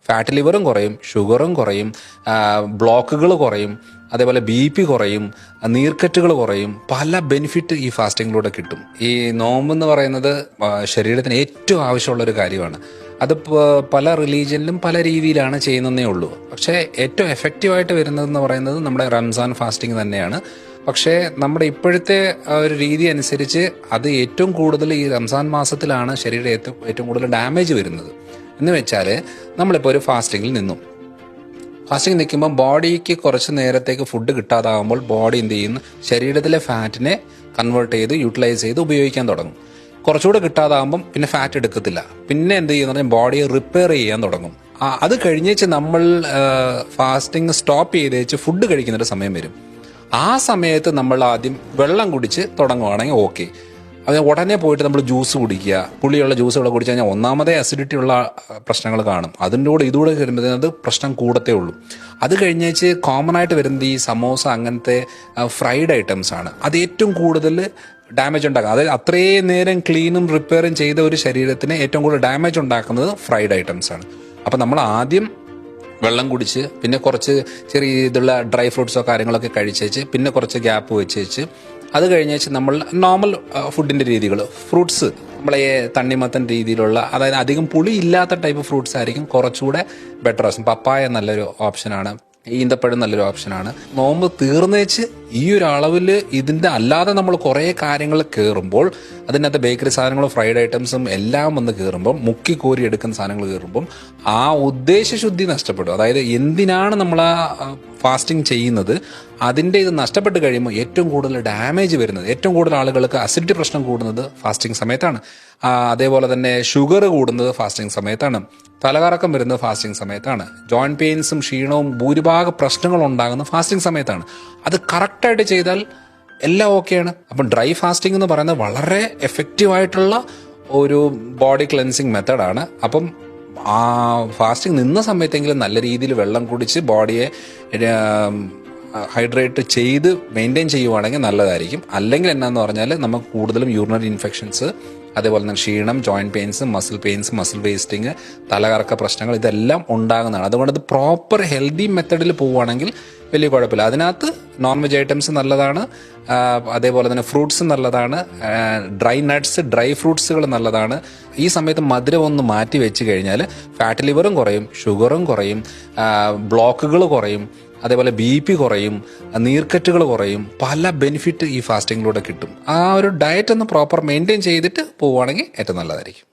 Fat ലിവറും കുറയും, ഷുഗറും കുറയും, ബ്ലോക്കുകൾ കുറയും, അതേപോലെ BP കുറയും, നീർക്കെട്ടുകൾ കുറയും. പല ബെനിഫിറ്റ് ഈ ഫാസ്റ്റിങ്ങിലൂടെ കിട്ടും. ഈ നോമ്പെന്ന് പറയുന്നത് ശരീരത്തിന് ഏറ്റവും ആവശ്യമുള്ളൊരു കാര്യമാണ്. അത് പല റിലീജിയനിലും പല രീതിയിലാണ് ചെയ്യുന്നതേ ഉള്ളൂ. പക്ഷേ ഏറ്റവും എഫക്റ്റീവായിട്ട് വരുന്നതെന്ന് പറയുന്നത് നമ്മുടെ റംസാൻ ഫാസ്റ്റിംഗ് തന്നെയാണ്. പക്ഷേ നമ്മുടെ ഇപ്പോഴത്തെ ഒരു രീതി അനുസരിച്ച് അത് ഏറ്റവും കൂടുതൽ ഈ റംസാൻ മാസത്തിലാണ് ശരീരം ഏറ്റവും കൂടുതൽ ഡാമേജ് വരുന്നത്. എന്ന് വെച്ചാൽ നമ്മളിപ്പോൾ ഒരു ഫാസ്റ്റിങ്ങിൽ നിന്നും ഫാസ്റ്റിംഗ് നിൽക്കുമ്പോൾ ബോഡിക്ക് കുറച്ച് നേരത്തേക്ക് ഫുഡ് കിട്ടാതാകുമ്പോൾ ബോഡി എന്ത് ചെയ്യുന്നു, ശരീരത്തിലെ ഫാറ്റിനെ കൺവേർട്ട് ചെയ്ത് യൂട്ടിലൈസ് ചെയ്ത് ഉപയോഗിക്കാൻ തുടങ്ങും. കുറച്ചുകൂടെ കിട്ടാതാകുമ്പം പിന്നെ ഫാറ്റ് എടുക്കത്തില്ല. പിന്നെ എന്ത് ചെയ്യുന്ന പറഞ്ഞാൽ ബോഡിയെ റിപ്പയർ ചെയ്യാൻ തുടങ്ങും. അത് കഴിഞ്ഞേച്ച് നമ്മൾ ഫാസ്റ്റിംഗ് സ്റ്റോപ്പ് ചെയ്തേച്ച് ഫുഡ് കഴിക്കുന്നൊരു സമയം വരും. ആ സമയത്ത് നമ്മൾ ആദ്യം വെള്ളം കുടിച്ച് തുടങ്ങുവാണെങ്കിൽ ഓക്കെ. അത് ഉടനെ പോയിട്ട് നമ്മൾ ജ്യൂസ് കുടിക്കുക, പുളിയുള്ള ജ്യൂസുകളൊക്കെ കുടിച്ചു കഴിഞ്ഞാൽ ഒന്നാമതേ അസിഡിറ്റി ഉള്ള പ്രശ്നങ്ങൾ കാണും. അതിൻ്റെ കൂടെ ഇതുകൂടെ വരുമ്പോഴത്തേത് പ്രശ്നം കൂടത്തേ ഉള്ളൂ. അത് കഴിഞ്ഞേച്ച് കോമൺ ആയിട്ട് വരുന്നത് ഈ സമോസ അങ്ങനത്തെ ഫ്രൈഡ് ഐറ്റംസ് ആണ്. അത് ഏറ്റവും കൂടുതൽ ഡാമേജ് ഉണ്ടാക്കുക. അതായത് അത്രയും നേരം ക്ലീനും റിപ്പയറും ചെയ്ത ഒരു ശരീരത്തിന് ഏറ്റവും കൂടുതൽ ഡാമേജ് ഉണ്ടാക്കുന്നത് ഫ്രൈഡ് ഐറ്റംസ് ആണ്. അപ്പം നമ്മൾ ആദ്യം വെള്ളം കുടിച്ച് പിന്നെ കുറച്ച് ചെറിയ ഇതുള്ള ഡ്രൈ ഫ്രൂട്ട്സോ കാര്യങ്ങളൊക്കെ കഴിച്ചേച്ച് പിന്നെ കുറച്ച് ഗ്യാപ്പ് വെച്ചേച്ച് അത് കഴിഞ്ഞേച്ച് നമ്മൾ നോർമൽ ഫുഡിൻ്റെ രീതികൾ, ഫ്രൂട്ട്സ് നമ്മളെ തണ്ണിമത്തൻ രീതിയിലുള്ള, അതായത് അധികം പുളി ഇല്ലാത്ത ടൈപ്പ് ഫ്രൂട്ട്സ് ആയിരിക്കും കുറച്ചുകൂടെ ബെറ്റർ ഓപ്ഷൻ. പപ്പായ നല്ലൊരു ഓപ്ഷനാണ്, ഈന്തപ്പഴം നല്ലൊരു ഓപ്ഷനാണ്. നോമ്പ് തീർന്നേച്ച് ഈ ഒരു അളവിൽ ഇതിൻ്റെ അല്ലാതെ നമ്മൾ കുറേ കാര്യങ്ങൾ കയറുമ്പോൾ അതിനകത്ത് ബേക്കറി സാധനങ്ങളും ഫ്രൈഡ് ഐറ്റംസും എല്ലാം വന്ന് കയറുമ്പം മുക്കി കോരി എടുക്കുന്ന സാധനങ്ങൾ കയറുമ്പം ആ ഉദ്ദേശശുദ്ധി നഷ്ടപ്പെടും. അതായത് എന്തിനാണ് നമ്മൾ ആ ഫാസ്റ്റിംഗ് ചെയ്യുന്നത് അതിൻ്റെ ഇത് നഷ്ടപ്പെട്ട് കഴിയുമ്പോൾ ഏറ്റവും കൂടുതൽ ഡാമേജ് വരുന്നത്, ഏറ്റവും കൂടുതൽ ആളുകൾക്ക് അസിഡിറ്റി പ്രശ്നം കൂടുന്നത് ഫാസ്റ്റിംഗ് സമയത്താണ്. അതേപോലെ തന്നെ ഷുഗർ കൂടുന്നത് ഫാസ്റ്റിംഗ് സമയത്താണ്. തലകറക്കം വരുന്നത് ഫാസ്റ്റിംഗ് സമയത്താണ്. ജോയിന്റ് പെയിൻസും ക്ഷീണവും ഭൂരിഭാഗം പ്രശ്നങ്ങളും ഉണ്ടാകുന്നത് ഫാസ്റ്റിംഗ് സമയത്താണ്. അത് കറക്റ്റായിട്ട് ചെയ്താൽ എല്ലാം ഓക്കെയാണ്. അപ്പം ഡ്രൈ ഫാസ്റ്റിംഗ് എന്ന് പറയുന്നത് വളരെ എഫക്റ്റീവായിട്ടുള്ള ഒരു ബോഡി ക്ലെൻസിങ് മെത്തഡാണ്. അപ്പം ആ ഫാസ്റ്റിംഗ് നിന്ന സമയത്തെങ്കിലും നല്ല രീതിയിൽ വെള്ളം കുടിച്ച് ബോഡിയെ ഹൈഡ്രേറ്റ് ചെയ്ത് മെയിൻറ്റെയിൻ ചെയ്യുവാണെങ്കിൽ നല്ലതായിരിക്കും. അല്ലെങ്കിൽ എന്നാന്ന് പറഞ്ഞാൽ നമുക്ക് കൂടുതലും യൂറിനറി ഇൻഫെക്ഷൻസ്, അതേപോലെ തന്നെ ക്ഷീണം, joint pains, muscle pains, muscle wasting, തലകറക്ക പ്രശ്നങ്ങൾ ഇതെല്ലാം ഉണ്ടാകുന്നതാണ്. അതുകൊണ്ട് അത് പ്രോപ്പർ ഹെൽത്തി മെത്തഡിൽ പോവുകയാണെങ്കിൽ വലിയ കുഴപ്പമില്ല. അതിനകത്ത് നോൺ വെജ് ഐറ്റംസ് നല്ലതാണ്, അതേപോലെ തന്നെ ഫ്രൂട്ട്സ് നല്ലതാണ്, ഡ്രൈ നട്ട്സ്, ഡ്രൈ ഫ്രൂട്ട്സുകൾ നല്ലതാണ്. ഈ സമയത്ത് മധുരം ഒന്ന് മാറ്റി വെച്ച് കഴിഞ്ഞാൽ ഫാറ്റ് ലിവറും കുറയും, ഷുഗറും കുറയും, ബ്ലോക്കുകൾ കുറയും, അതേപോലെ BP കുറയും, നീർക്കെട്ടുകൾ കുറയും. പല ബെനിഫിറ്റ് ഈ ഫാസ്റ്റിങ്ങിലൂടെ കിട്ടും. ആ ഒരു ഡയറ്റ് ഒന്ന് പ്രോപ്പർ മെയിൻറ്റെയിൻ ചെയ്തിട്ട് പോവുകയാണെങ്കിൽ ഏറ്റവും നല്ലതായിരിക്കും.